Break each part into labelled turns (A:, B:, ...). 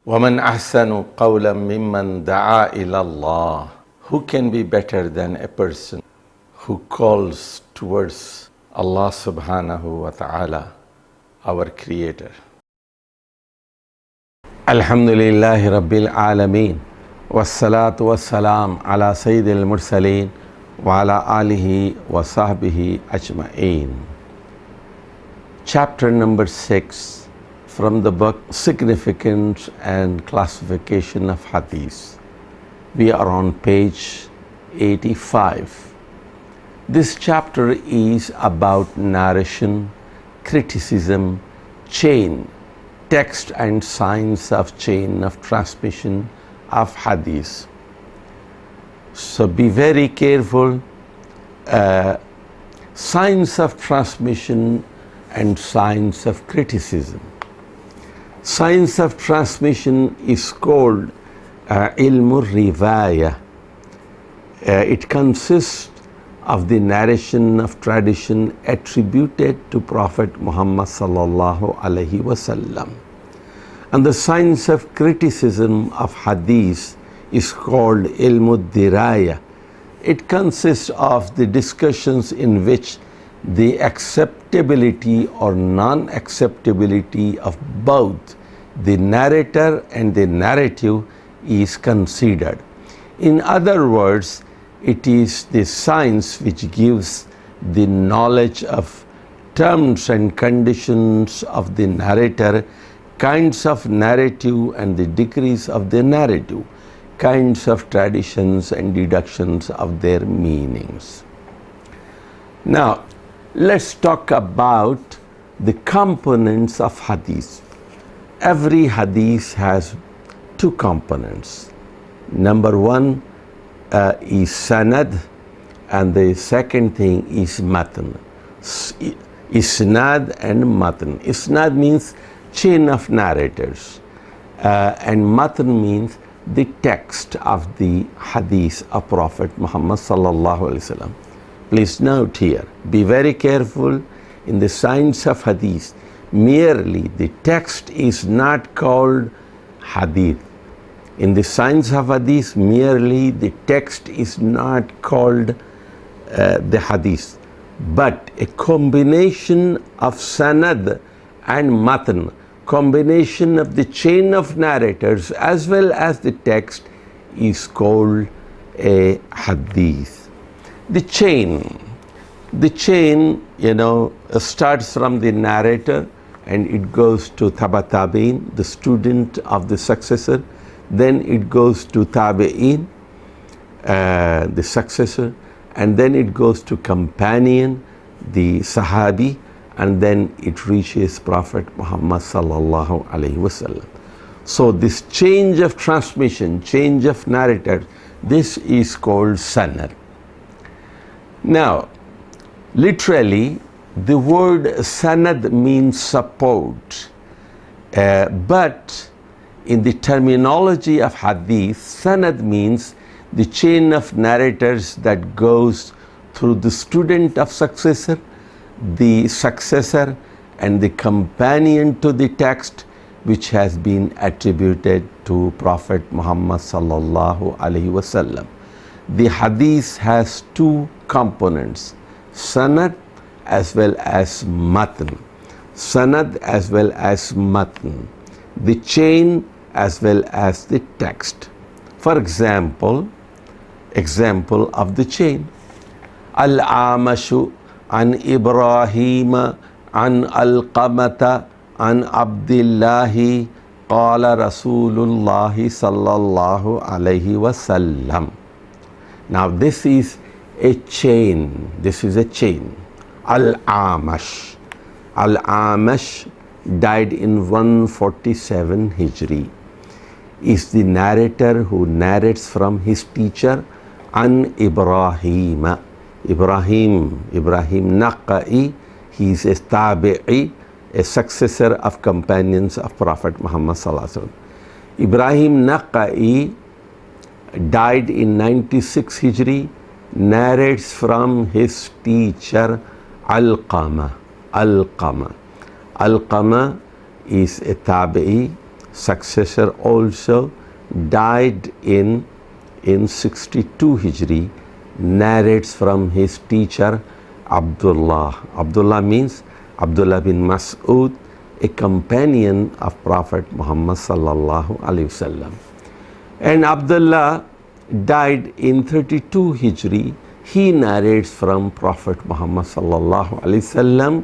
A: وَمَنْ أَحْسَنُ قَوْلًا مِّمَّنْ دَعَا إِلَى اللَّهِ. Who can be better than a person who calls towards Allah subhanahu wa ta'ala, our Creator? Alhamdulillahi Rabbil Alameen. Wassalatu wassalam ala Sayyidil Mursaleen wa ala alihi wa sahbihi ajma'een. Chapter number 6 from the book Significance and Classification of Hadees. We are on page 85. This chapter is about narration, criticism, chain, text and science of chain of transmission of Hadees. So be very careful. Science of transmission and science of criticism. Science of transmission is called ilmu riwaya. It consists of the narration of tradition attributed to Prophet Muhammad sallallahu alaihi wasallam. And the science of criticism of Hadees is called ilmu diraya. It consists of the discussions in which the acceptability or non-acceptability of both the narrator and the narrative is considered. In other words, it is the science which gives the knowledge of terms and conditions of the narrator, kinds of narrative and the degrees of the narrative, kinds of traditions and deductions of their meanings. Now, let's talk about the components of Hadees. Every Hadees has two components. Number one is sanad, and the second thing is matan. Isnad and matan. Isnad means chain of narrators, and matan means the text of the Hadees of Prophet Muhammad sallallahu alaihi wasallam. Please note here, be very careful. In the science of Hadees, merely the text is not called Hadeeth. In the science of Hadees, merely the text is not called the Hadees, but a combination of sanad and matan, combination of the chain of narrators as well as the text is called a Hadeeth. The chain, starts from the narrator and it goes to tabatabin, the student of the successor. Then it goes to tabi'in, the successor, and then it goes to companion, the sahabi, and then it reaches Prophet Muhammad sallallahu alaihi wasallam. So this change of transmission, change of narrator, this is called sanad. Now, literally, the word sanad means support, but in the terminology of Hadees, sanad means the chain of narrators that goes through the student of successor, the successor, and the companion to the text which has been attributed to Prophet Muhammad sallallahu alaihi wasallam. The Hadees has two components, sanad as well as matan. Sanad as well as matan. The chain as well as the text. For example of the chain. Al-Amashu an Ibrahim an Alqamata an Abdillahi qala Rasulullahi sallallahu alayhi wasallam. Now this is a chain. This is a chain. Al-Amash. Al-Amash died in 147 Hijri. Is the narrator who narrates from his teacher an Ibrahim. Ibrahim Naqai, he is a tabi'i, a successor of companions of Prophet Muhammad sallallahu alaihi wasallam. Ibrahim Naqai died in 96 Hijri, narrates from his teacher Alqama. Alqama is a tabi'i, successor also, died in 62 Hijri, narrates from his teacher Abdullah. Abdullah means Abdullah bin Mas'ud, a companion of Prophet Muhammad sallallahu alaihi wasallam. And Abdullah died in 32 Hijri. He narrates from Prophet Muhammad sallallahu alaihi wasallam,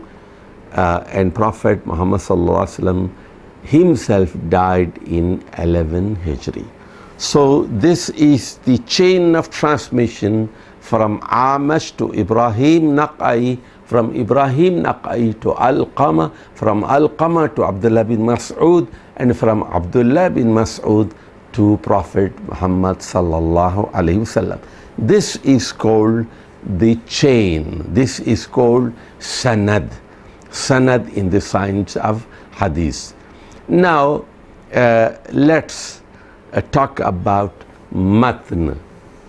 A: and Prophet Muhammad sallallahu alaihi wasallam himself died in 11 Hijri. So this is the chain of transmission from Amash to Ibrahim Naqai, from Ibrahim Naqai to Alqama, from Alqama to Abdullah bin Mas'ud, and from Abdullah bin Mas'ud to Prophet Muhammad sallallahu alaihi wasallam. This is called the chain. This is called sanad. Sanad in the science of Hadith. Now let's talk about matn.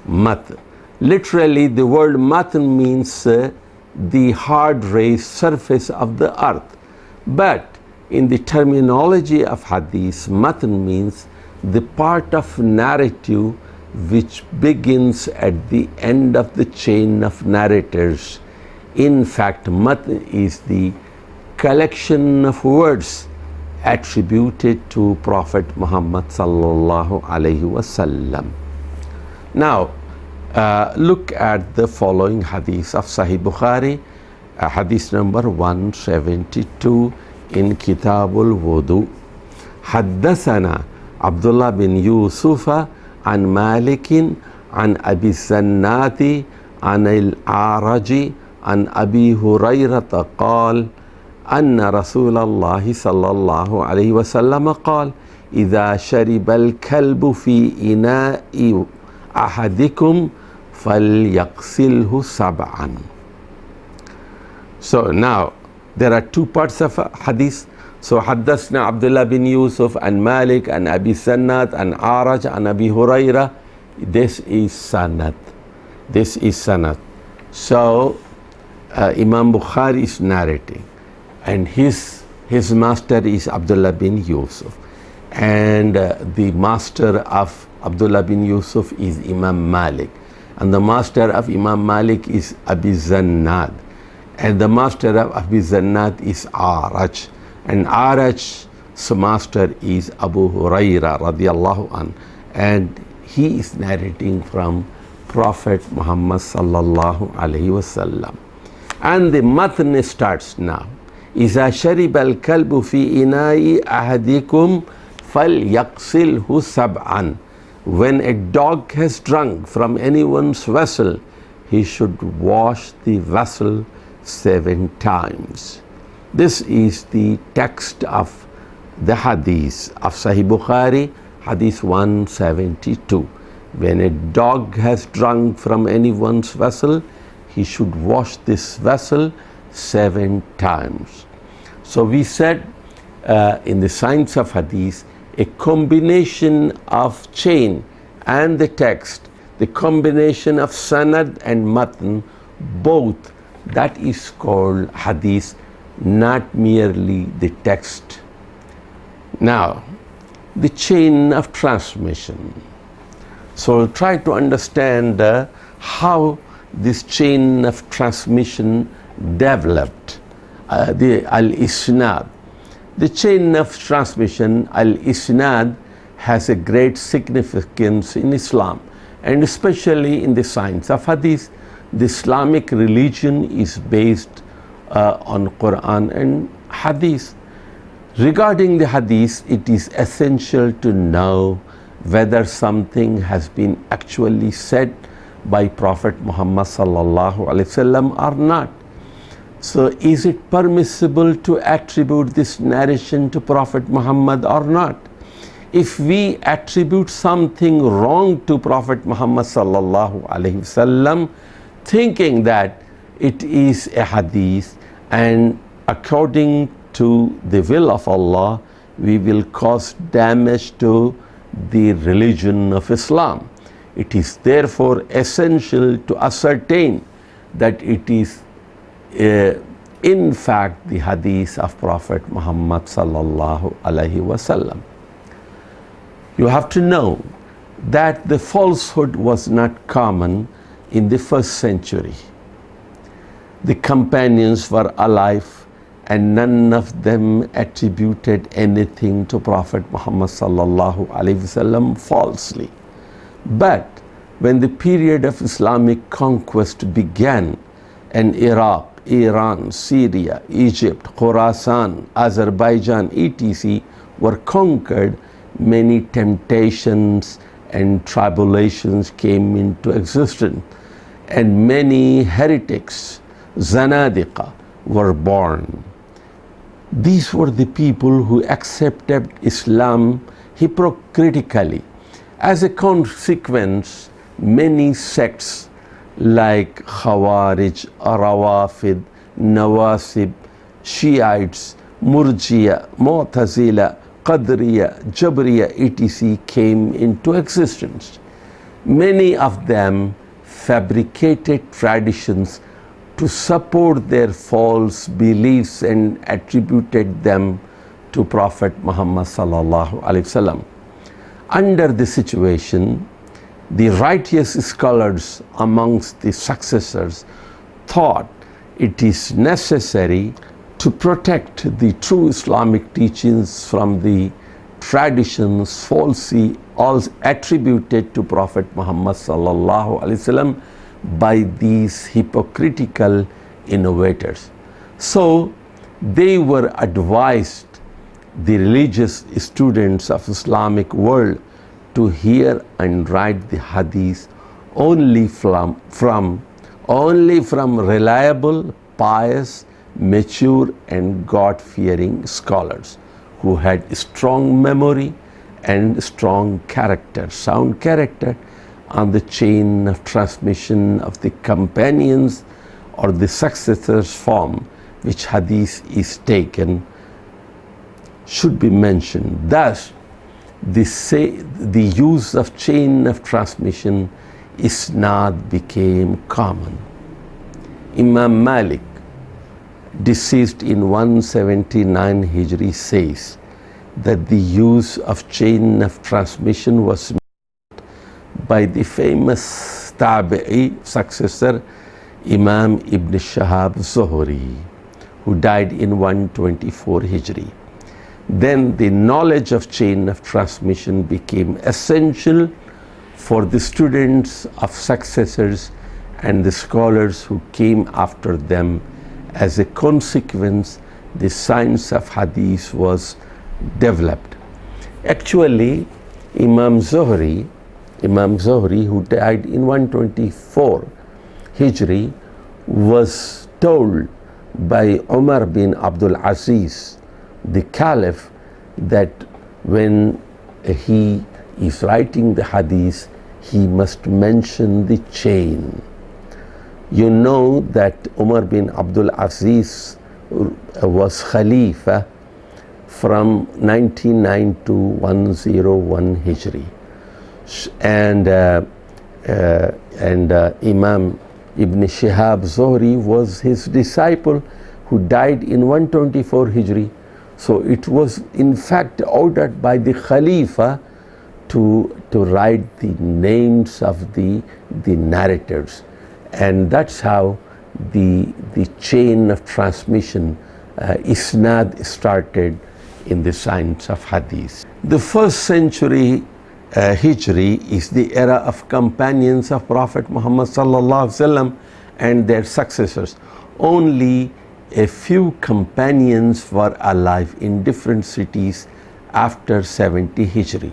A: Matn. Literally, the word matn means the hard raised surface of the earth. But in the terminology of Hadith, matn means the part of narrative which begins at the end of the chain of narrators. In fact, matn is the collection of words attributed to Prophet Muhammad sallallahu alaihi wasallam. Now, look at the following hadith of Sahih Bukhari, hadith number 172 in Kitabul Wudu. حدثنا عبد الله بن يوسف عن مالك عن أبي الزنات عن الأعرج عن أبي هريرة قال أن رسول الله صلى الله عليه وسلم قال إذا شرب الكلب في إناء أحدكم فليغسله سبعا. So now there are two parts of hadith. So حدثنا عبد الله بن يوسف عن مالك عن أبي الزنات عن أعرج عن أبي هريرة. This is sanad. This is sanad. So Imam Bukhari is narrating, and his master is Abdullah bin Yusuf, and the master of Abdullah bin Yusuf is Imam Malik, and the master of Imam Malik is Abi Zannad, and the master of Abi Zannad is Araj, and Araj's master is Abu Huraira radiyallahu an, and he is narrating from Prophet Muhammad sallallahu alaihi wasallam. And the matn starts now. إذا شرب الكلب في إناء أحدكم فليغسله سبعا. When a dog has drunk from anyone's vessel, he should wash the vessel 7 times. This is the text of the hadith of Sahih Bukhari, hadith 172. When a dog has drunk from anyone's vessel, he should wash this vessel 7 times. So we said in the science of hadith, a combination of chain and the text, the combination of sanad and matn, both, that is called hadith, not merely the text. Now, the chain of transmission. So try to understand how this chain of transmission developed. The al-isnad. The chain of transmission, al-isnad, has a great significance in Islam, and especially in the science of hadith. The Islamic religion is based on Quran and hadith. Regarding the hadith, it is essential to know whether something has been actually said by Prophet Muhammad sallallahu alaihi wasallam or not. So is it permissible to attribute this narration to Prophet Muhammad or not? If we attribute something wrong to Prophet Muhammad sallallahu alaihi wasallam, thinking that it is a hadith and according to the will of Allah, we will cause damage to the religion of Islam. It is therefore essential to ascertain that it is in fact the hadith of Prophet Muhammad sallallahu alaihi wasallam. You have to know that the falsehood was not common in the first century. The companions were alive and none of them attributed anything to Prophet Muhammad sallallahu alaihi wasallam falsely. But when the period of Islamic conquest began and Iraq, Iran, Syria, Egypt, Khorasan, Azerbaijan, etc. were conquered, many temptations and tribulations came into existence, and many heretics, Zanadiqa, were born. These were the people who accepted Islam hypocritically. As a consequence, many sects like Khawarij, Rawafid, Nawasib, Shiites, Murjiya, Mu'tazila, Qadriya, Jabriya, etc. came into existence. Many of them fabricated traditions to support their false beliefs and attributed them to Prophet Muhammad sallallahu alaihi wasallam. Under this situation, the righteous scholars amongst the successors thought it is necessary to protect the true Islamic teachings from the traditions falsely attributed to Prophet Muhammad sallallahu alaihi wasallam by these hypocritical innovators. So they were advised, the religious students of Islamic world, to hear and write the Hadith only from reliable, pious, mature and God-fearing scholars who had strong memory and strong character, sound character on the chain of transmission of the companions or the successors form which Hadith is taken should be mentioned. Thus, the use of chain of transmission isnad became common. Imam Malik, deceased in 179 Hijri, says that the use of chain of transmission was made by the famous Tabi'i successor Imam Ibn Shihab Zuhri, who died in 124 Hijri. Then the knowledge of chain of transmission became essential for the students of successors and the scholars who came after them. As a consequence, the science of Hadith was developed. Actually, Imam Zuhri, who died in 124 Hijri, was told by Umar bin Abdul Aziz, the Caliph, that when he is writing the Hadith, he must mention the chain. You know that Umar bin Abdul Aziz was Khalifa from 99 to 101 Hijri, and Imam Ibn Shihab Zuhri was his disciple, who died in 124 Hijri. So it was in fact ordered by the Khalifa to write the names of the narrators, and that's how the chain of transmission isnad started in the science of Hadith. The first century Hijri is the era of companions of Prophet Muhammad sallallahu alaihi wasallam and their successors. Only a few companions were alive in different cities after 70 Hijri.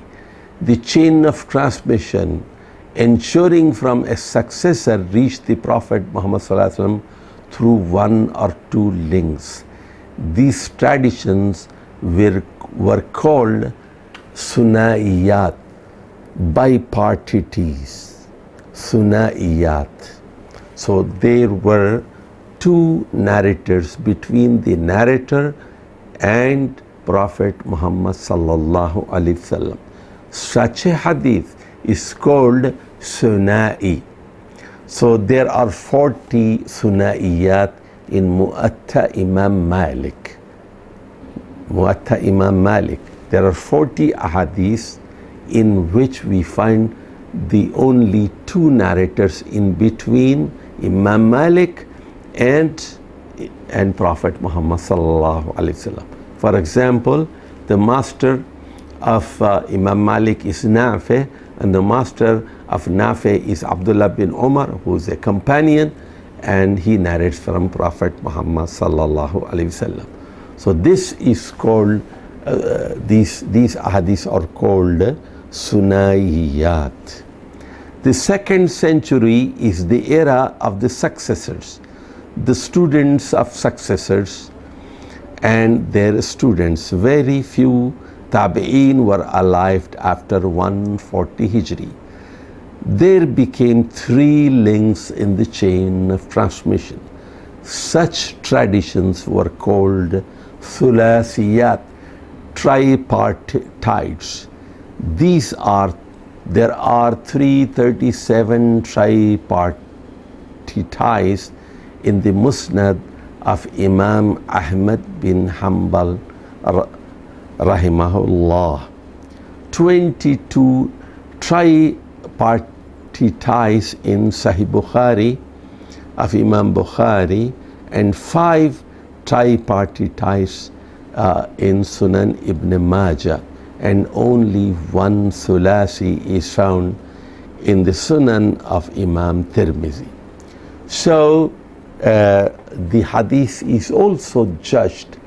A: The chain of transmission ensuring from a successor reached the Prophet Muhammad sallallahu alaihi wasallam through one or two links. These traditions were called Sunaiyat, bipartities, Sunaiyat. So there were two narrators between the narrator and Prophet Muhammad sallallahu alaihi wasallam. Such a hadith is called Sunai. So there are 40 Sunaiyat in Mu'atta Imam Malik. Mu'atta Imam Malik. There are 40 ahadith in which we find the only two narrators in between Imam Malik and Prophet Muhammad sallallahu alaihi wasallam. For example, the master of Imam Malik is Nafi, and the master of Nafi is Abdullah bin Umar, who is a companion, and he narrates from Prophet Muhammad sallallahu alaihi wasallam. So this is called, these ahadith are called Sunaiyat. The 2nd century is the era of the successors, the students of successors and their students. Very few Tabi'een were alive after 140 Hijri. There became 3 links in the chain of transmission. Such traditions were called Thulasiyat, tripartites. There are 337 tripartites in the Musnad of Imam Ahmad bin Hanbal rahimahullah, 22 tripartites in Sahih Bukhari of Imam Bukhari, and 5 tripartites in Sunan Ibn Majah, and only 1 Thulasi is found in the Sunan of Imam Tirmizi. So the hadith is also judged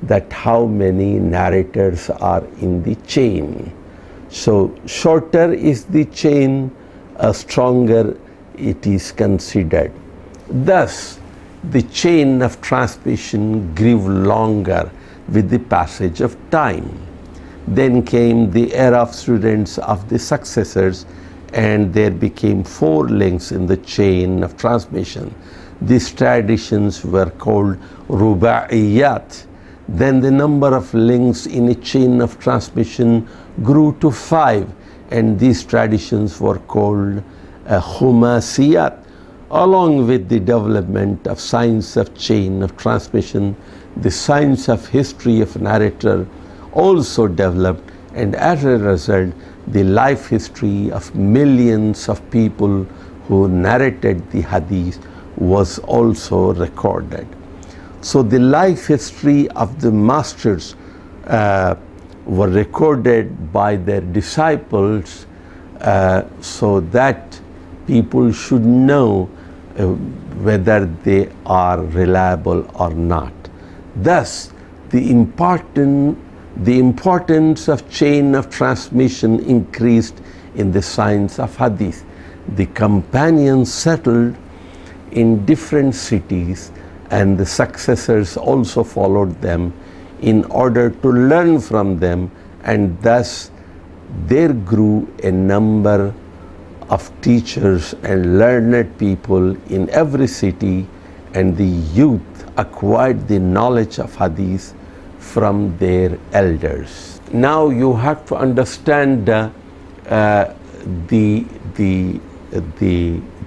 A: that how many narrators are in the chain. So shorter is the chain, stronger it is considered. Thus the chain of transmission grew longer with the passage of time. Then came the era of students of the successors, and there became 4 links in the chain of transmission. These traditions were called Ruba'iyat. Then the number of links in a chain of transmission grew to 5, and these traditions were called Khumasiyat. Along with the development of science of chain of transmission, the science of history of narrator also developed, and as a result, the life history of millions of people who narrated the hadith was also recorded. So the life history of the masters were recorded by their disciples, so that people should know whether they are reliable or not. Thus, the importance of chain of transmission increased in the science of hadith. The companions settled in different cities, and the successors also followed them in order to learn from them, and thus there grew a number of teachers and learned people in every city, and the youth acquired the knowledge of hadith from their elders. Now you have to understand the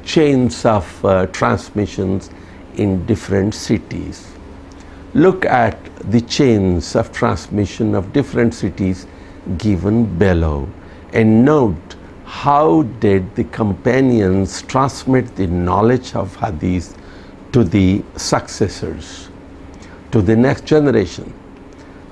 A: chains of transmissions in different cities. Look at the chains of transmission of different cities given below, and note how did the companions transmit the knowledge of hadith to the successors, to the next generation.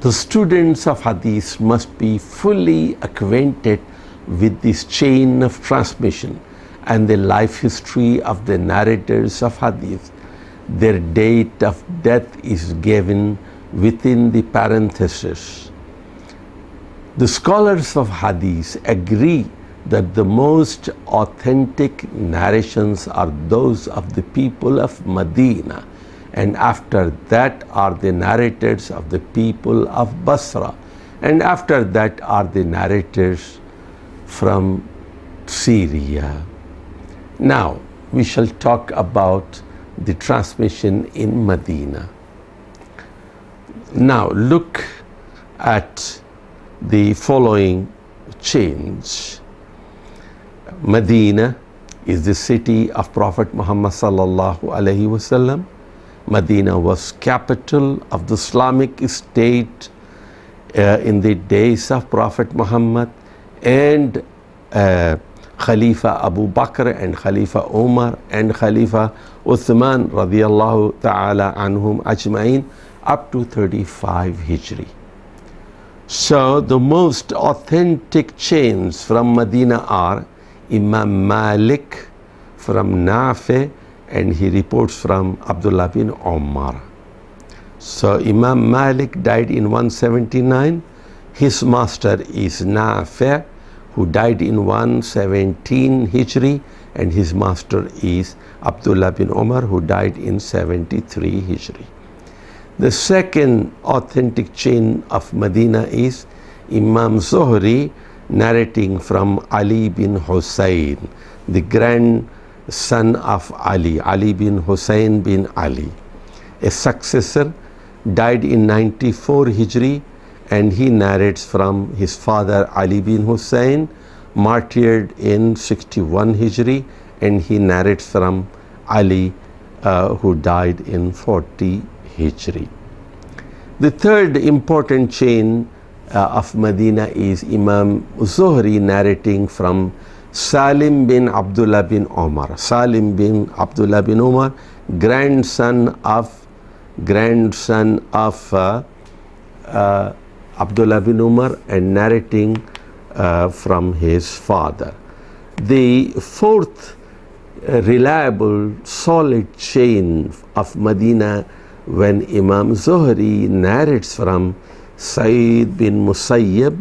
A: The students of hadith must be fully acquainted with this chain of transmission and the life history of the narrators of hadith. Their date of death is given within the parenthesis. The scholars of hadith agree that the most authentic narrations are those of the people of Medina, and after that are the narrators of the people of Basra, and after that are the narrators from Syria. Now we shall talk about the transmission in Medina. Now look at the following chains. Medina is the city of Prophet Muhammad sallallahu alaihi wasallam. Medina was capital of the Islamic state in the days of Prophet Muhammad, and Khalifa Abu Bakr and Khalifa Umar and Khalifa Uthman radiyallahu ta'ala anhum ajma'in up to 35 Hijri. So the most authentic chains from Medina are Imam Malik from Nafi, and he reports from Abdullah bin Umar. So Imam Malik died in 179. His master is Nafi, who died in 117 Hijri, and his master is Abdullah bin Umar, who died in 73 Hijri. The second authentic chain of Medina is Imam Zuhri, narrating from Ali bin Hussein, the grandson of Ali, Ali bin Hussein bin Ali, a successor, died in 94 Hijri, and he narrates from his father Ali bin Hussein, martyred in 61 Hijri, and he narrates from Ali who died in 40 Hijri. The third important chain of Medina is Imam Zuhri, narrating from Salim bin Abdullah bin Umar. Salim bin Abdullah bin Umar, grandson of Abdullah bin Umar, and narrating from his father. The fourth reliable, solid chain of Medina, when Imam Zuhri narrates from Sayyid bin Musayyib,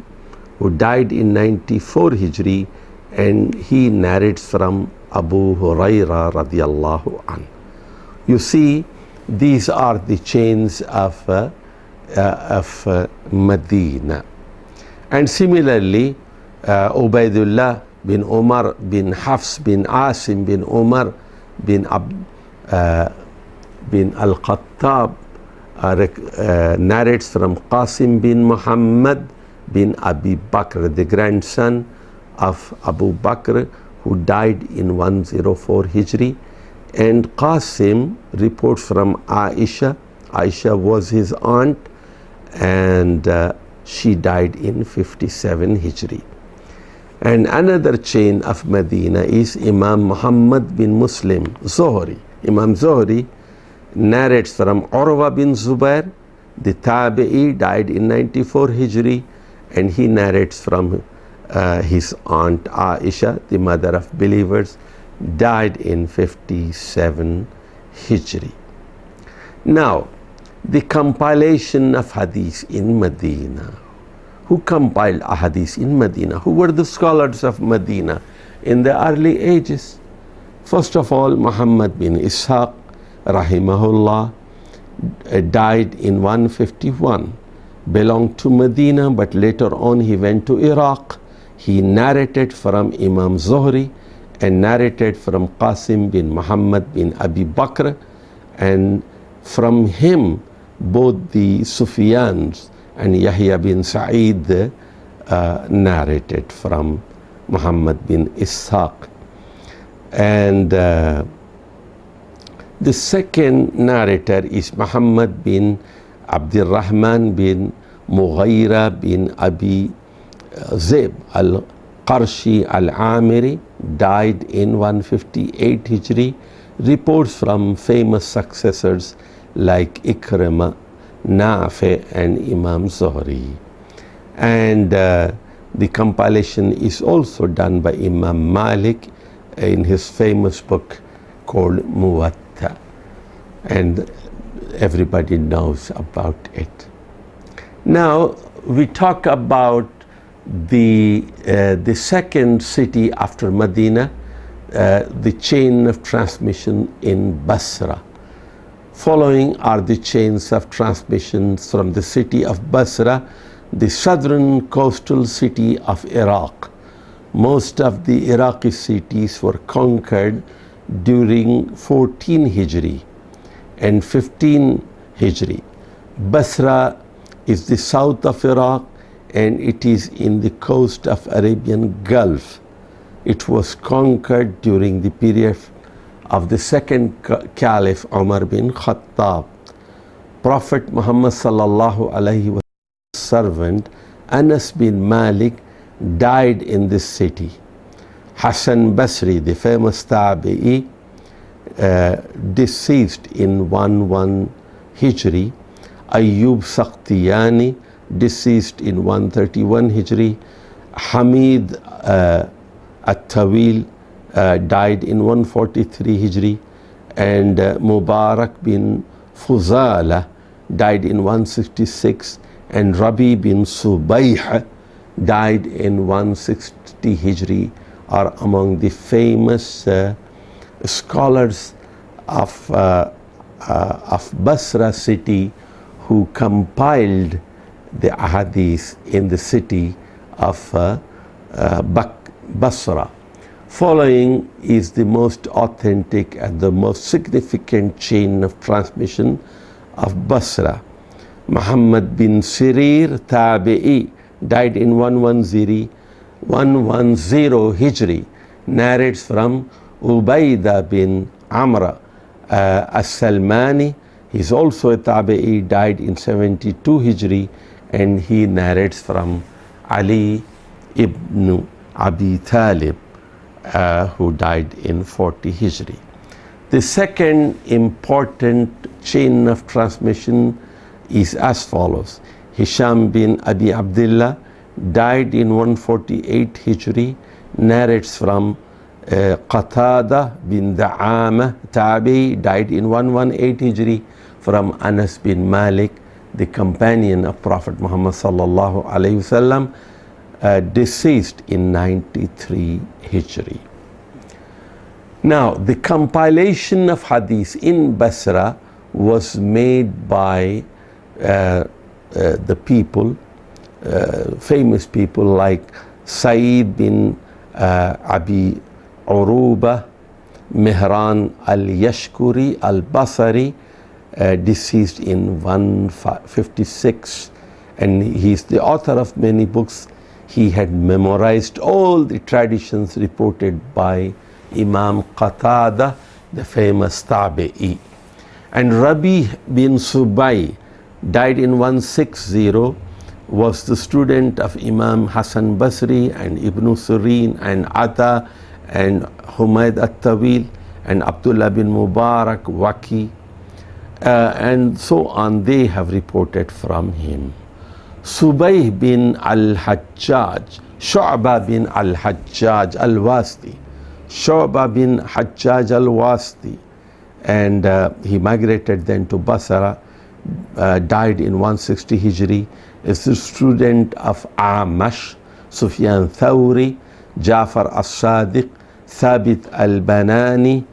A: who died in 94 Hijri, and he narrates from Abu Huraira radiyallahu anhu. You see, these are the chains of Medina. And similarly, Ubaidullah bin Umar bin Hafs bin Asim bin Umar bin Al-Khattab narrates from Qasim bin Muhammad bin Abi Bakr, the grandson of Abu Bakr, who died in 104 Hijri. And Qasim reports from Aisha. Aisha was his aunt, and she died in 57 Hijri. And another chain of Medina is Imam Muhammad bin Muslim Zuhri. Imam Zuhri narrates from Urwa bin Zubair, the Tabi'i, died in 94 Hijri, and he narrates from his aunt Aisha, the mother of believers, died in 57 Hijri. Now, the compilation of Hadees in Medina. Who compiled Hadees in Medina? Who were the scholars of Medina in the early ages? First of all, Muhammad bin Ishaq, rahimahullah, died in 151, belonged to Medina, but later on he went to Iraq. He narrated from Imam Zuhri and narrated from Qasim bin Muhammad bin Abi Bakr, and from him both the Sufyans and Yahya bin Sa'id narrated from Muhammad bin Ishaq. And the second narrator is Muhammad bin Abdul Rahman bin Mughira bin Abi Zib al-Qarshi al-Amiri, died in 158 Hijri, reports from famous successors like Ikrimah, Nafi, and Imam Zuhri. And the compilation is also done by Imam Malik in his famous book called Muwatta, and everybody knows about it. Now we talk about the second city after Medina, the chain of transmission in Basra. Following are the chains of transmissions from the city of Basra, the southern coastal city of Iraq. Most of the Iraqi cities were conquered during 14 Hijri and 15 Hijri. Basra is the south of Iraq, and it is in the coast of Arabian Gulf. It was conquered during the period of the second Caliph Umar bin Khattab. Prophet Muhammad sallallahu alaihi wasallam's servant Anas bin Malik died in this city. Hassan Basri, the famous Tabi'i, deceased in 11 Hijri. Ayyub Sakhtiyani, deceased in 131 Hijri. Hamid At-Tawil died in 143 Hijri. And Mubarak bin Fuzala died in 166. And Rabi bin Subayh died in 160 Hijri, are among the famous scholars of Basra city who compiled the Ahadith in the city of Basra. Following is the most authentic and the most significant chain of transmission of Basra. Muhammad bin Sirir Tabi'i died in 110 Hijri, narrates from Ubaydah bin Amr As-Salmani. He's also a Tabi'i, died in 72 Hijri, and he narrates from Ali ibn Abi Talib, who died in 40 Hijri. The second important chain of transmission is as follows. Hisham bin Abi Abdullah died in 148 Hijri, narrates from Qatada bin Da'ama Tabi, died in 118 Hijri, from Anas bin Malik, the companion of Prophet Muhammad sallallahu alaihi wasallam, deceased in 93 Hijri. Now, the compilation of Hadith in Basra was made by the people, famous people like Sayyid bin Abi Uruba, Mihran al-Yashkuri al-Basri, deceased in 156, and he's the author of many books. He had memorized all the traditions reported by Imam Qatada, the famous Tabi'i. And Rabi bin Subay died in 160, was the student of Imam Hassan Basri and Ibn Sirin and Ata and Humayd At-Tawil and Abdullah bin Mubarak Waki, and so on. They have reported from him. Subay bin al-Hajjaj, Shu'bah bin al-Hajjaj al-Wasti, Shu'bah bin Hajjaj al-Wasti, and he migrated then to Basra, died in 160 Hijri, is the student of Amash, Sufyan Thawri, Jafar as-Sadiq, Thabit al-Banani,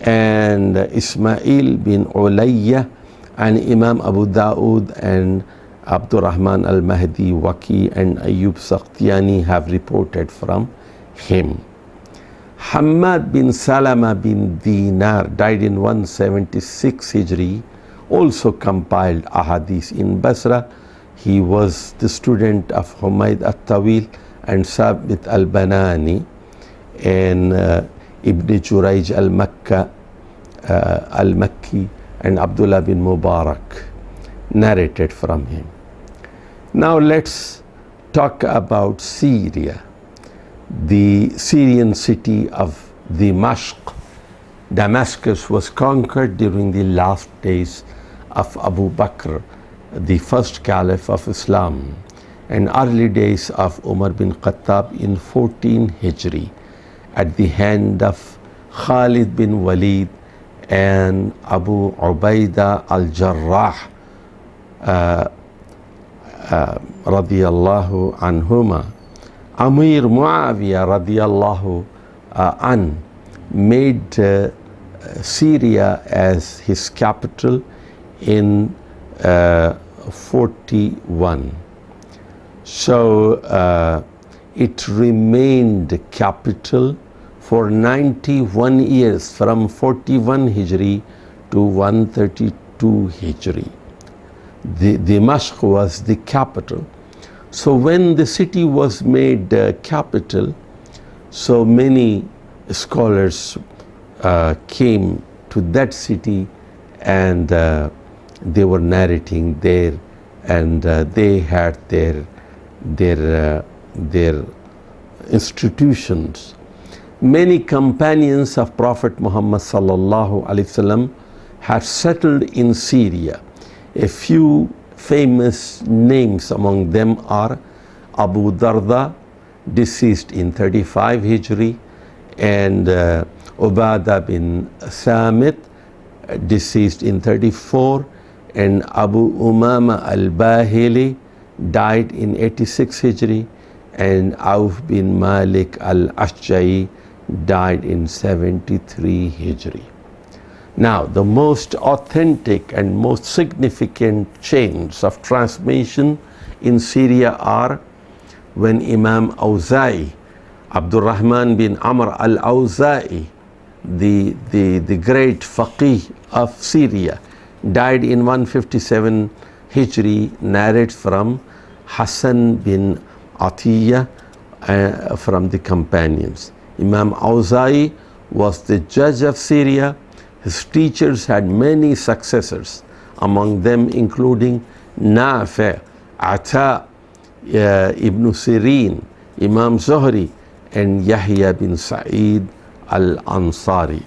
A: and Ismail bin Ulayya, and Imam Abu Dawood and Abdurrahman al-Mahdi Waki and Ayyub Sakhtiyani have reported from him. Hammad bin Salama bin Dinar died in 176 Hijri, also compiled Ahadith in Basra. He was the student of Humayd At-Tawil and Sabit al-Banani and Ibn Jurayj al-Makki and Abdullah bin Mubarak narrated from him. Now let's talk about Syria. The Syrian city of Damascus was conquered during the last days of Abu Bakr, the first caliph of Islam, and early days of Umar bin Khattab in 14 Hijri, at the hand of Khalid bin Walid and Abu Ubaidah al-Jarrah radiyallahu anhuma. Amir Muawiyah radiyallahu an made Syria as his capital in 41. So it remained capital for 91 years, from 41 Hijri to 132 Hijri. Damascus was the capital. So when the city was made capital, so many scholars came to that city, and they were narrating there, and they had their institutions. Many companions of Prophet Muhammad sallallahu alaihi wasallam have settled in Syria. A few famous names among them are Abu Darda, deceased in 35 Hijri, and Ubadah bin Samit, deceased in 34, and Abu Umama al-Bahili, died in 86 Hijri, and Auf bin Malik al-Ashja'i, died in 73 Hijri. Now, the most authentic and most significant chains of transmission in Syria are when Imam Awza'i, Abdul Rahman bin Amr al-Awza'i, the great faqih of Syria, died in 157 Hijri, narrates from Hassan bin Atiyah from the companions. Imam Awza'i was the judge of Syria. His teachers had many successors, among them including Nafi', Ata, Ibn Sirin, Imam Zuhri, and Yahya bin Sa'id al-Ansari.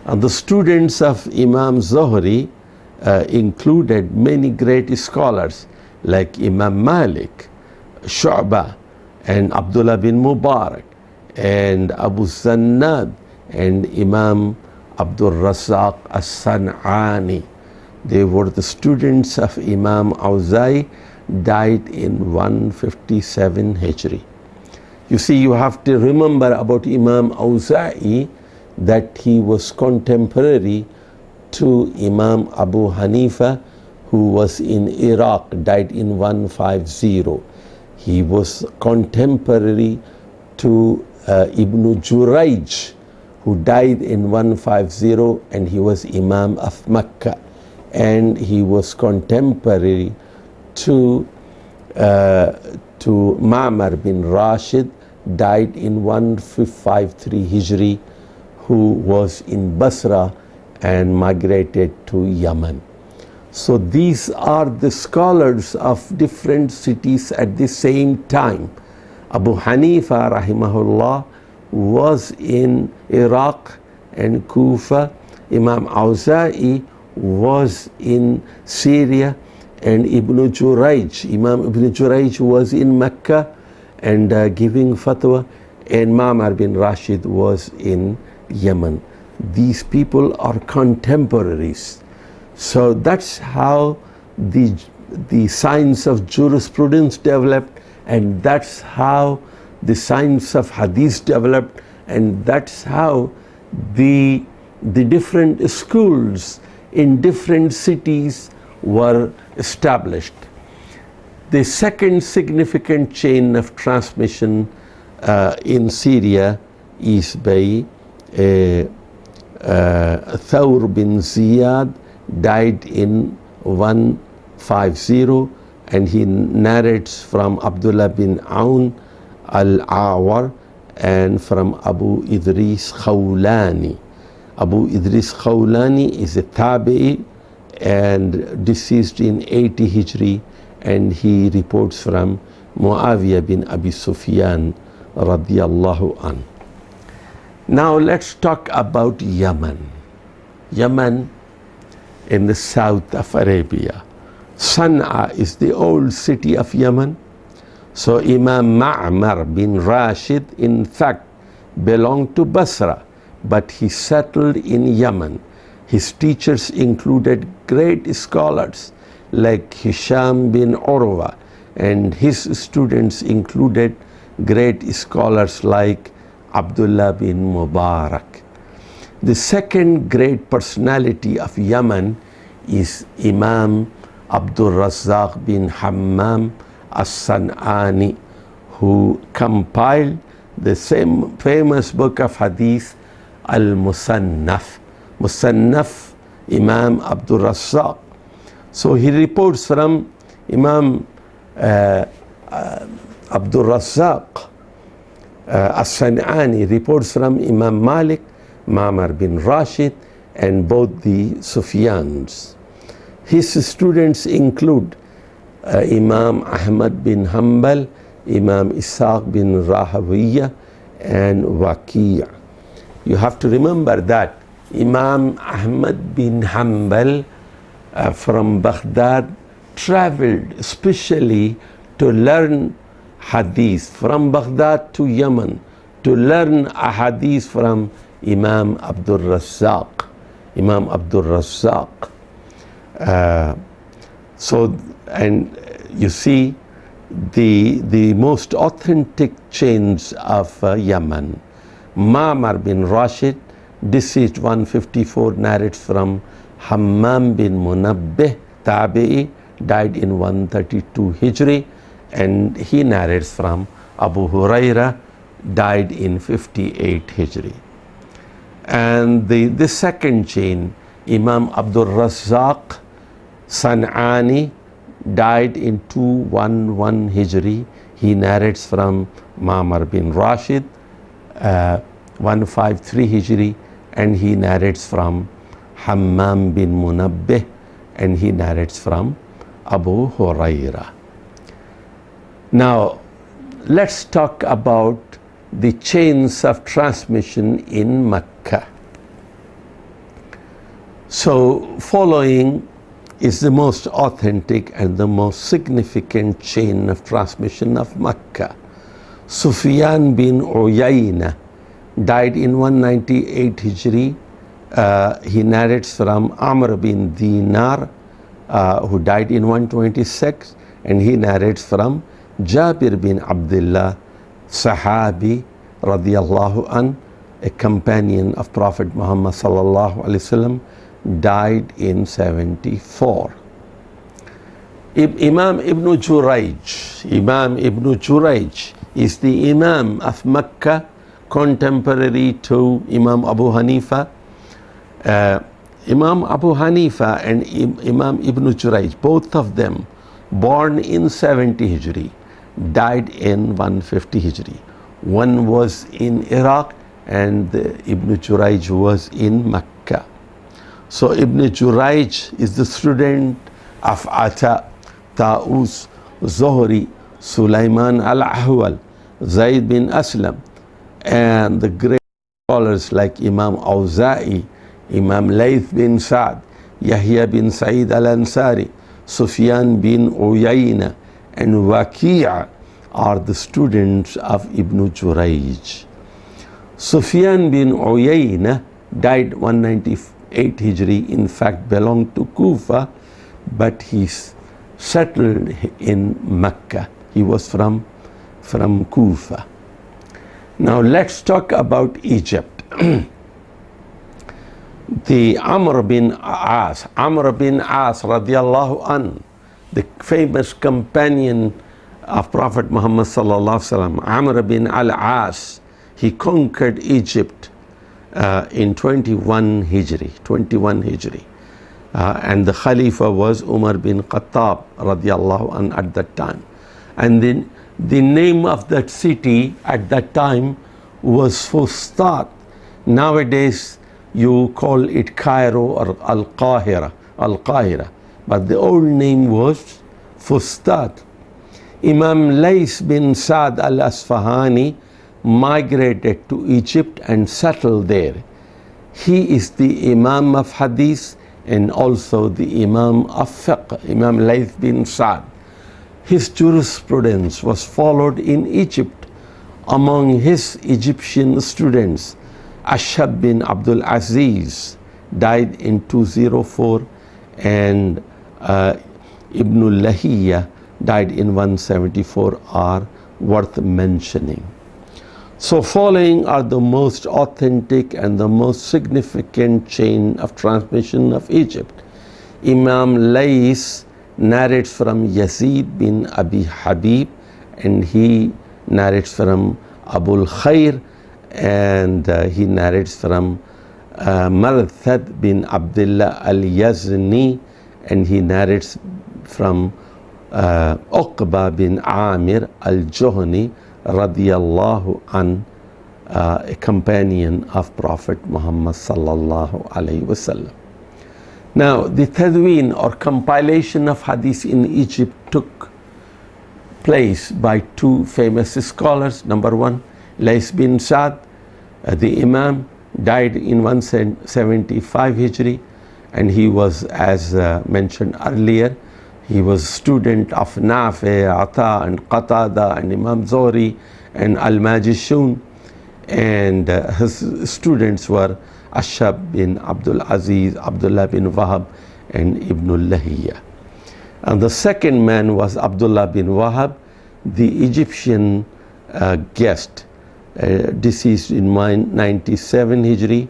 A: And the students of Imam Zuhri included many great scholars like Imam Malik, Shu'bah, and Abdullah bin Mubarak, and Abu Zannad, and Imam Abdul Razzaq as-San'ani. They were the students of Imam Awza'i, died in 157 Hijri. You see, you have to remember about Imam Awza'i that he was contemporary to Imam Abu Hanifa, who was in Iraq, died in 150. He was contemporary to Ibn Jurayj, who died in 150, and he was Imam of Makkah, and he was contemporary to Ma'mar bin Rashid, died in 153 Hijri, who was in Basra and migrated to Yemen. So these are the scholars of different cities at the same time. Abu Hanifa rahimahullah was in Iraq and Kufa. Imam Awza'i was in Syria, and Ibn Jurayj, Imam Ibn Jurayj was in Makkah and giving fatwa, and Ma'mar bin Rashid was in Yemen. These people are contemporaries. So that's how the science of jurisprudence developed, and that's how the science of Hadees developed, and that's how the different schools in different cities were established. The second significant chain of transmission in Syria is by Thawr bin Ziyad, died in 150, and he narrates from Abdullah bin Aun al-Awar and from Abu Idris Khawlani. Abu Idris Khawlani is a tabi'i and deceased in 80 Hijri, and he reports from Muawiyah bin Abi Sufyan radiyallahu an. Now let's talk about Yemen. Yemen in the south of Arabia. Sana'a is the old city of Yemen. So Imam Ma'mar bin Rashid in fact belonged to Basra, but he settled in Yemen. His teachers included great scholars like Hisham bin Urwa, and his students included great scholars like Abdullah bin Mubarak. The second great personality of Yemen is Imam Abdul Razzaq bin Hammam as-San'ani, who compiled the same famous book of Hadith, Al-Musannaf. Musannaf Imam Abdul Razzaq. So he reports from Imam Abdul Razzaq as-San'ani, reports from Imam Malik, Ma'mar bin Rashid, and both the Sufyans. His students include Imam Ahmad bin Hanbal, Imam Ishaq bin Rahawiyah, and Waqi'. You have to remember that Imam Ahmad bin Hanbal from Baghdad traveled especially to learn Hadith from Baghdad to Yemen, to learn a Hadith from Imam Abdul Razzaq. Imam Abdul Razzaq. And you see the most authentic chains of Yemen. Ma'mar bin Rashid, deceased 154, narrates from Hammam bin Munabbih, Tabi'i, died in 132 Hijri, and he narrates from Abu Huraira, died in 58 Hijri. And the second chain, Imam Abdul Razzaq San'ani, died in 211 Hijri. He narrates from Ma'mar bin Rashid, 153 Hijri, and he narrates from Hammam bin Munabbih, and he narrates from Abu Huraira. Now, let's talk about the chains of transmission in Makkah. So, following is the most authentic and the most significant chain of transmission of Makkah. Sufyan bin Uyayna died in 198 Hijri. He narrates from Amr bin Dinar, who died in 126, and he narrates from Jabir bin Abdullah, Sahabi radiyallahu an, a companion of Prophet Muhammad sallallahu alaihi wasallam, died in 74. Imam Ibn Jurayj is the Imam of Makkah, contemporary to Imam Abu Hanifa. Imam Abu Hanifa and Imam Ibn Jurayj, both of them born in 70 Hijri, died in 150 Hijri. One was in Iraq and Ibn Jurayj was in Makkah. So Ibn Jurayj is the student of Ata, Ta'us, Zuhri, Sulaiman al-Ahwal, Zayd bin Aslam, and the great scholars like Imam Awza'i, Imam Layth bin Sa'd, Yahya bin Sa'id al-Ansari, Sufyan bin Uyayna, and Waqi' are the students of Ibn Jurayj. Sufyan bin Uyayna died 198 Hijri, in fact belonged to Kufa, but he settled in Makkah. He was from Kufa. Now let's talk about Egypt. The Amr bin As radiallahu an, the famous companion of Prophet Muhammad sallallahu alaihi wasallam, Amr bin al-As, he conquered Egypt in 21 Hijri. And the Khalifa was Umar bin Khattab radiallahu an at that time. And then the name of that city at that time was Fustat. Nowadays you call it Cairo or Al-Qahira, but the old name was Fustat. Imam Lays bin Sa'd al-Asfahani migrated to Egypt and settled there. He is the Imam of Hadith and also the Imam of Fiqh, Imam Lays bin Sa'd. His jurisprudence was followed in Egypt. Among his Egyptian students, Ashab bin Abdul Aziz died in 204, and Ibn Lahiyya died in 174 are worth mentioning. So following are the most authentic and the most significant chain of transmission of Egypt. Imam Lays narrates from Yazid bin Abi Habib, and he narrates from Abul Khair, and he narrates from Marthad bin Abdullah al-Yazni, and he narrates from Uqba bin Amir al-Juhani radiyallahu an, a companion of Prophet Muhammad sallallahu alayhi wasallam. Now, the tadween or compilation of hadith in Egypt took place by two famous scholars. Number one, Lays bin Sa'd, the Imam, died in 175 Hijri, and he was, as mentioned earlier, he was student of Nafi, Ata, and Qatada, and Imam Zuhri, and Al-Majishun, and his students were Ashab bin Abdul Aziz, Abdullah bin Wahab, and Ibn al-Lahiyya. And the second man was Abdullah bin Wahab, the Egyptian guest, deceased in 97 Hijri,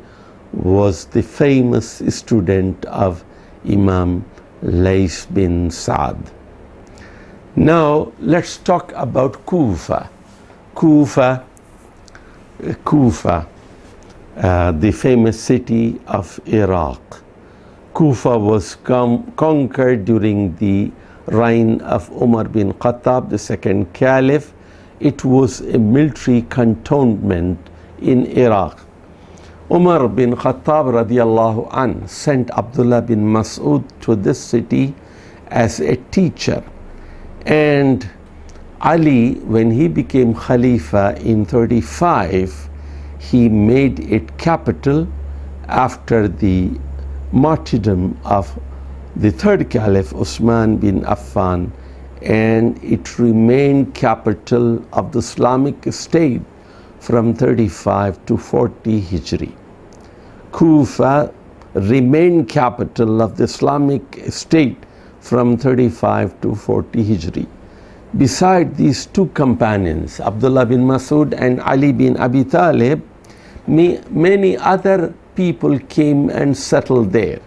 A: was the famous student of Imam Lays bin Sa'd. Now let's talk about Kufa. Kufa, the famous city of Iraq. Kufa was conquered during the reign of Umar bin Khattab, the second caliph. It was a military cantonment in Iraq. Umar bin Khattab radiallahu an sent Abdullah bin Mas'ud to this city as a teacher. And Ali, when he became Khalifa in 35, he made it capital after the martyrdom of the third caliph Uthman bin Affan, and it remained capital of the Islamic state from 35 to 40 Hijri. Kufa remained capital of the Islamic state from 35 to 40 Hijri. Beside these two companions, Abdullah bin Mas'ud and Ali bin Abi Talib, many other people came and settled there.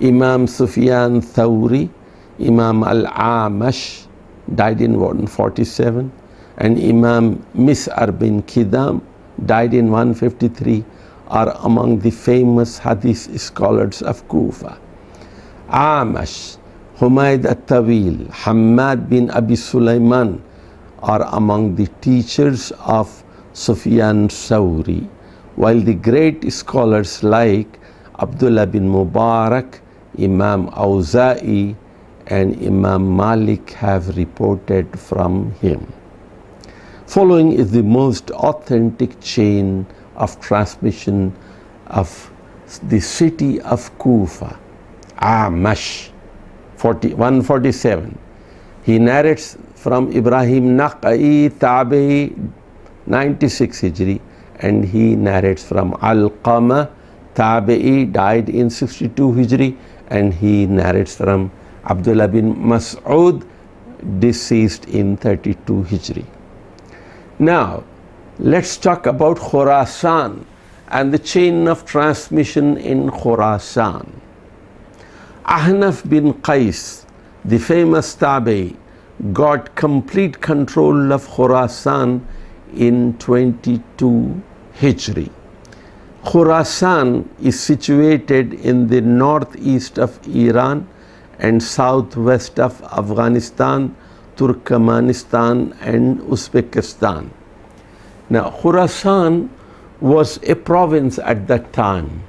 A: Imam Sufyan Thawri, Imam Al-Amash, died in 147, and Imam Mis'ar bin Kidam, died in 153, are among the famous Hadith scholars of Kufa. Amash, Humayd al-Tawil, Hammad bin Abi Sulaiman are among the teachers of Sufyan Thawri, while the great scholars like Abdullah bin Mubarak, Imam Awza'i, and Imam Malik have reported from him. Following is the most authentic chain of transmission of the city of Kufa. Amash, 147. He narrates from Ibrahim Naqai Tabi, 96 Hijri, and he narrates from Alqama Tabi'i, died in 62 Hijri, and he narrates from Abdullah bin Mas'ud, deceased in 32 Hijri. Now, let's talk about Khurasan and the chain of transmission in Khurasan. Ahnaf bin Qais, the famous Tabi'i, got complete control of Khurasan in 22 Hijri. Khurasan is situated in the northeast of Iran and southwest of Afghanistan, Turkmenistan, and Uzbekistan. Now, Khurasan was a province at that time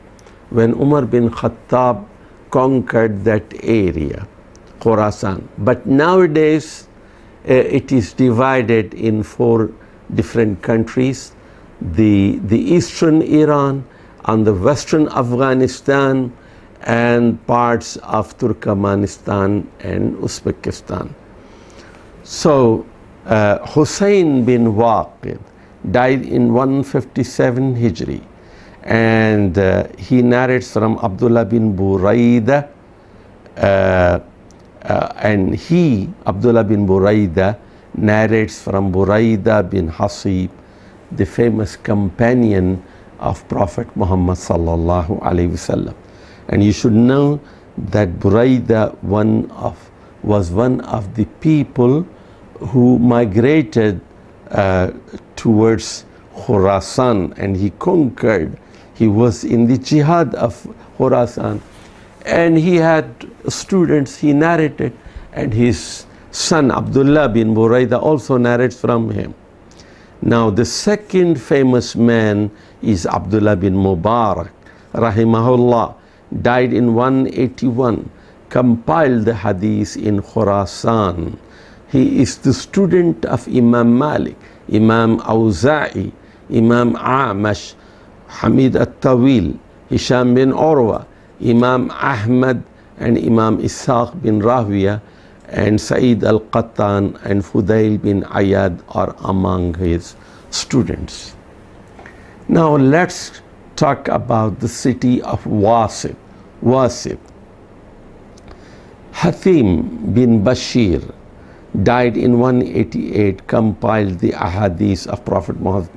A: when Umar bin Khattab conquered that area, Khurasan. But nowadays it is divided in 4 different countries: the eastern Iran, and the western Afghanistan, and parts of Turkmenistan and Uzbekistan. So Hussein bin Waqid died in 157 Hijri, and he narrates from Abdullah bin Burayda, and Abdullah bin Burayda, narrates from Burayda bin Hasib, the famous companion of Prophet Muhammad sallallahu alaihi wasallam. And you should know that Burayda was one of the people who migrated towards Khurasan, and he conquered. He was in the jihad of Khurasan, and he had students. He narrated, and his son Abdullah bin Burayda also narrates from him. Now, the second famous man is Abdullah bin Mubarak, rahimahullah, died in 181, compiled the Hadith in Khurasan. He is the student of Imam Malik, Imam Awza'i, Imam Amash, Hamid al-Tawil, Hisham bin Urwa, Imam Ahmad and Imam Ishaq bin Rahwiya, and Sa'id al-Qattan and Fudail bin Ayad are among his students. Now let's talk about the city of Wasit. Hatim bin Bashir died in 188, compiled the Ahadith of Prophet Muhammad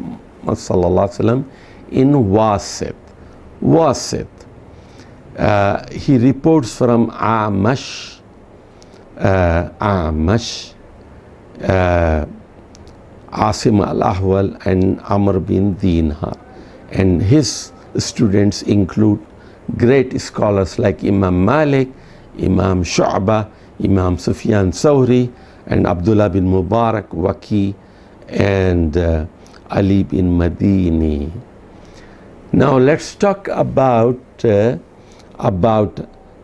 A: sallallahu alaihi wasallam in Wasit. He reports from Amash, Asim al-Ahwal and Amr bin Dinar. And his students include great scholars like Imam Malik, Imam Shu'bah, Imam Sufyan Thawri, and Abdullah bin Mubarak, Waki, and Ali bin Madini. Now let's talk about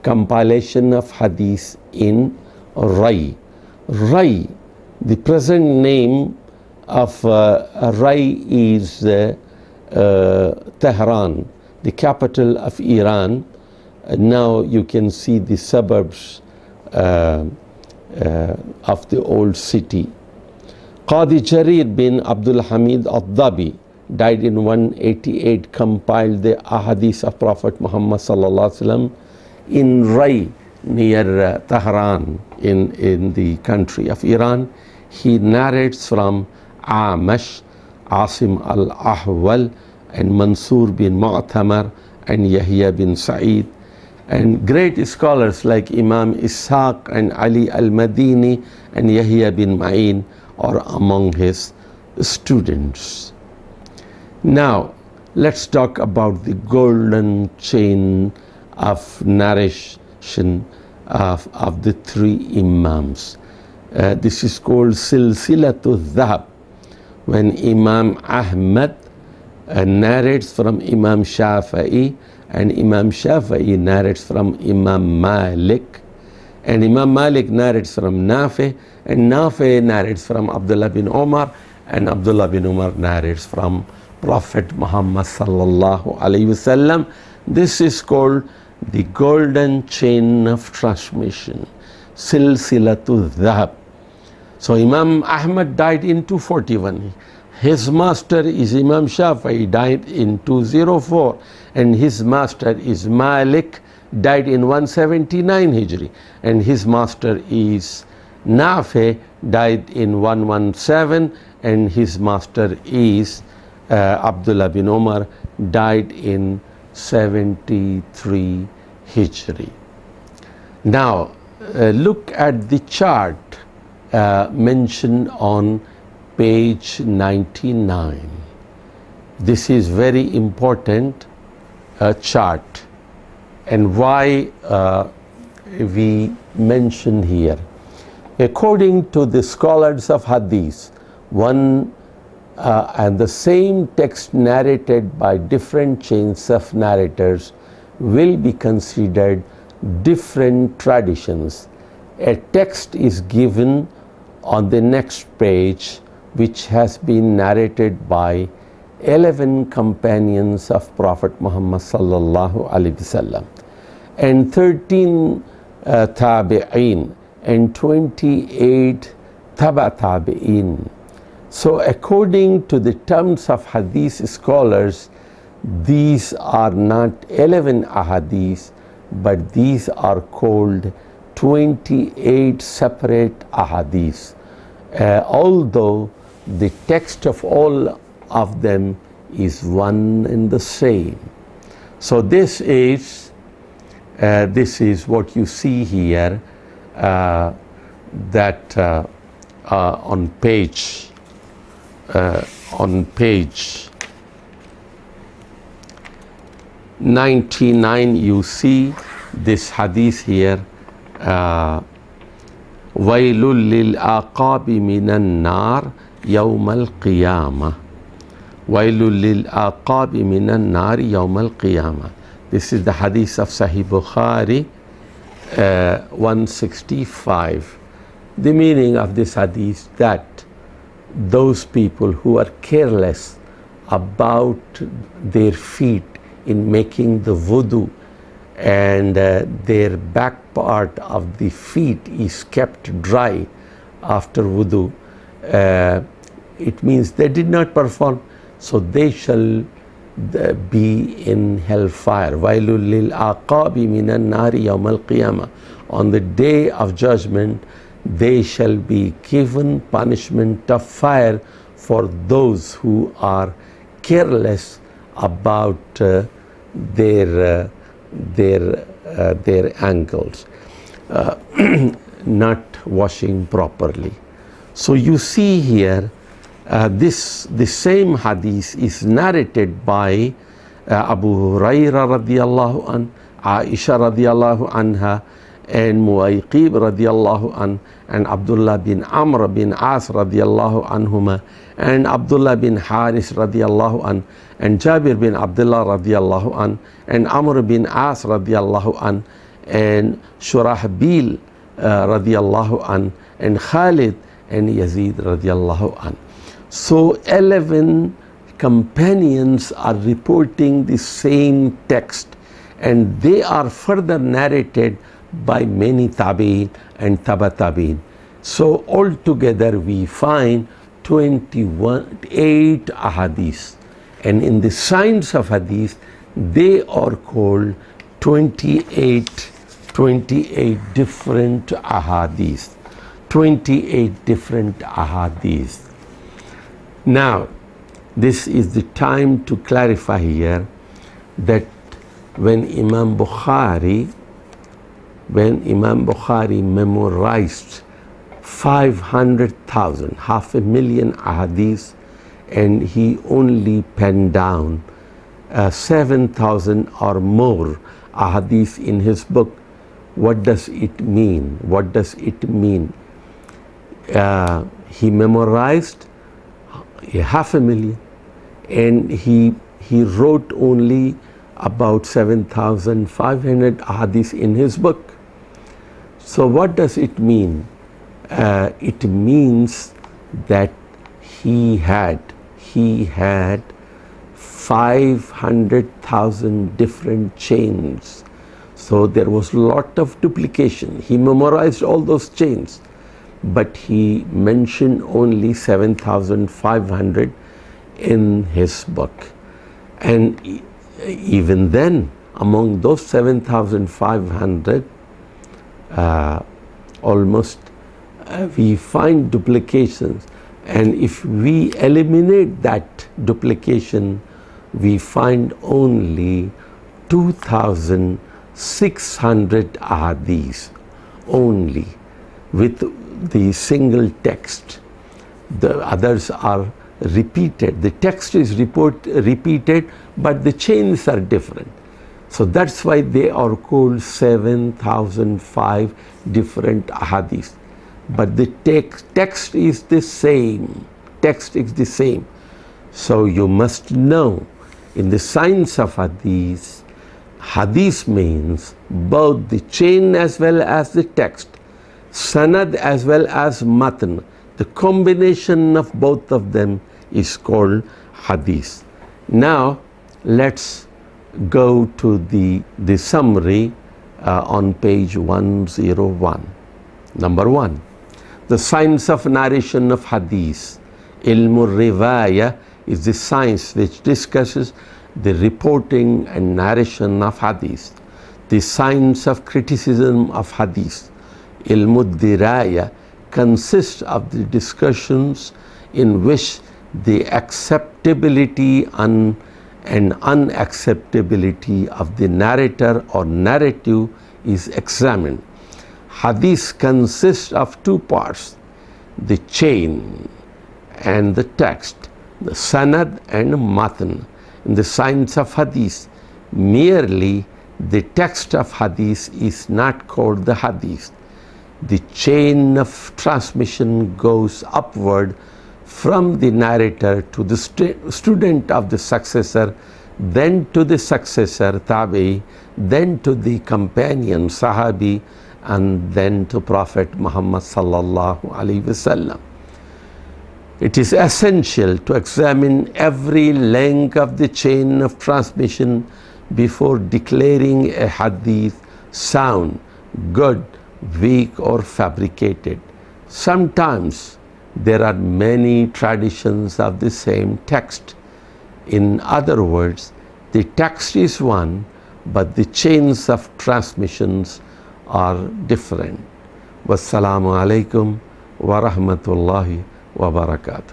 A: compilation of Hadees in Rai. Rai, the present name of Rai is Tehran, the capital of Iran. Now you can see the suburbs of the old city. Qadi Jarir bin Abdul Hamid al-Dabi died in 188, compiled the Ahadith of Prophet Muhammad sallallahu alaihi wasallam in Rai, near Tehran, in the country of Iran. He narrates from Amash, Asim al-Ahwal, and Mansur bin Mu'tamar, and Yahya bin Sa'id, and great scholars like Imam Ishaq and Ali al-Madini and Yahya bin Ma'in are among his students. Now let's talk about the golden chain of narration of the three Imams. This is called Silsilatul Dhahab. When Imam Ahmad narrates from Imam Shafi'i, and Imam Shafi'i narrates from Imam Malik, and Imam Malik narrates from Nafi, and Nafi narrates from Abdullah bin Umar, and Abdullah bin Umar narrates from Prophet Muhammad sallallahu alaihi wasallam. This is called the golden chain of transmission, Silsilatul Dhahab. So Imam Ahmad died in 241. His master is Imam Shafi'i, died in 204, and his master is Malik, died in 179 Hijri, and his master is Nafi, died in 117, and his master is Abdullah bin Umar, died in 73 Hijri. Now look at the chart mentioned on page 99. This is very important chart, and why we mention here. According to the scholars of Hadith, one and the same text narrated by different chains of narrators will be considered different traditions. A text is given on the next page which has been narrated by 11 companions of Prophet Muhammad sallallahu alaihi wasallam, and 13 tabi'in, and 28 tabi'in. So according to the terms of Hadith scholars, these are not 11 ahadith, but these are called 28 separate ahadith, although the text of all of them is one and the same. So this is what you see here, that on page 99 you see this hadith here. Wailul lil aqabi minan nar yawm al-qiyamah. Wailul lil aqabi minan nar yawm al-qiyamah. This is the hadith of Sahih Bukhari 165. The meaning of this hadith that those people who are careless about their feet in making the wudu, and their back part of the feet is kept dry after wudu, it means they did not perform, so they shall be in hellfire. Wailul lil aqabi minan nari yawm al qiyamah. On the day of judgment, they shall be given punishment of fire for those who are careless about their ankles, not washing properly. So you see here, the same hadith is narrated by Abu Hurairah radiyallahu an, Aisha radiyallahu anha, and Muayqib radiyallahu an, and Abdullah bin Amr bin As radiyallahu anhuma, and Abdullah bin Haris radiyallahu an, and Jabir bin Abdullah radiyallahu an, and Amr bin As radiyallahu an, and Shurahbil radiyallahu an, and Khalid and Yazid radiyallahu an. So 11 companions are reporting the same text, and they are further narrated by many tabi'in and tabi'in. So altogether we find 28 ahadith, and in the science of hadith they are called 28 different ahadith. 28 different ahadith. Now, this is the time to clarify here that when Imam Bukhari memorized 500,000, 500,000 ahadith, and he only penned down 7,000 or more ahadith in his book, what does it mean? What does it mean? He memorized 500,000, and he wrote only about 7,500 ahadith in his book. So what does it mean? It means that he had 500,000 different chains. So there was a lot of duplication. He memorized all those chains, but he mentioned only 7,500 in his book. And even then, among those 7,500, almost we find duplications. And if we eliminate that duplication, we find only 2,600 ahadith only with the single text. The others are repeated. The text is repeated, but the chains are different. So that's why they are called 7,005 different ahadith. But the text is the same. Text is the same. So you must know, in the science of hadith, hadith means both the chain as well as the text, sanad as well as matan. The combination of both of them is called hadith. Now let's go to the summary on page 101. Number 1, the science of narration of hadith. Ilmul riwayah is the science which discusses the reporting and narration of hadith. The science of criticism of hadith. Ilmul diraya consists of the discussions in which the acceptability and unacceptability of the narrator or narrative is examined. Hadith consists of two parts, the chain and the text, the sanad and matan. In the science of hadith, merely the text of hadith is not called the hadith. The chain of transmission goes upward from the narrator to the student of the successor, then to the successor, tabi, then to the companion, sahabi, and then to Prophet Muhammad sallallahu alaihi wasallam. It is essential to examine every link of the chain of transmission before declaring a hadith sound, good, weak, or fabricated. Sometimes there are many traditions of the same text. In other words, the text is one, but the chains of transmissions are different. Wassalamu alaikum wa rahmatullahi wa barakatuh.